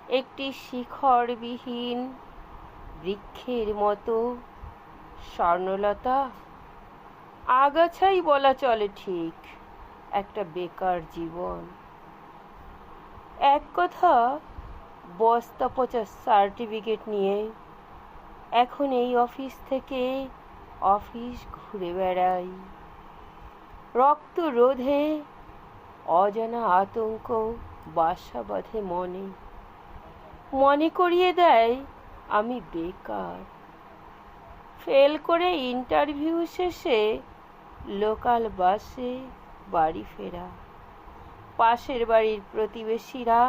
একটি শিখরবিহীন বৃক্ষের মতো স্বর্ণলতা, আগাছাই বলা চলে ঠিক, একটা বেকার জীবন। এক কথা, বস্তা পচা সার্টিফিকেট নিয়ে এখন এই অফিস থেকে অফিস ঘুরে বেড়াই। রক্ত রোধে অজানা আতঙ্ক বাসা বাঁধে মনে, মনে করিয়ে দেয় আমি বেকার। ফেল করে ইন্টারভিউ শেষে লোকাল বাসে বাড়ি ফেরা, পাশের বাড়ির প্রতিবেশীরা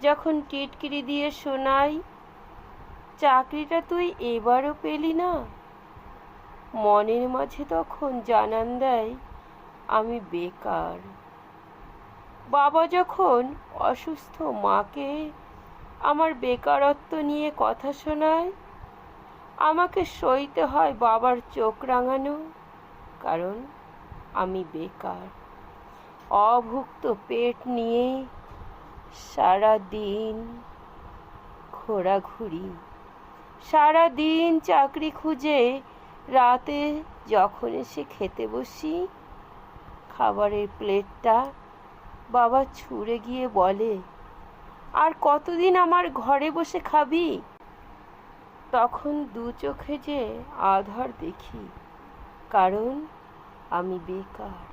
যখন টিটকিরি দিয়ে শোনায়, চাকরিটা তুই এবারও পেলি না, মনের মাঝে তখন জানান দেয় আমি বেকার। বাবা যখন অসুস্থ মাকে আমার বেকারত্ব নিয়ে কথা শোনায়, আমাকে সইতে হয় বাবার চোখ রাঙানো, কারণ আমি বেকার। অভুক্ত পেট নিয়ে সারাদিন ঘোরাঘুরি, সারাদিন চাকরি খুঁজে রাতে যখন এসে খেতে বসি, খাবারের প্লেটটা বাবা ছুঁড়ে গিয়ে বলে, আর কতদিন আমার ঘরে বসে খাবি? তখন দু চোখে যে আধার দেখি, কারণ আমি বেকার।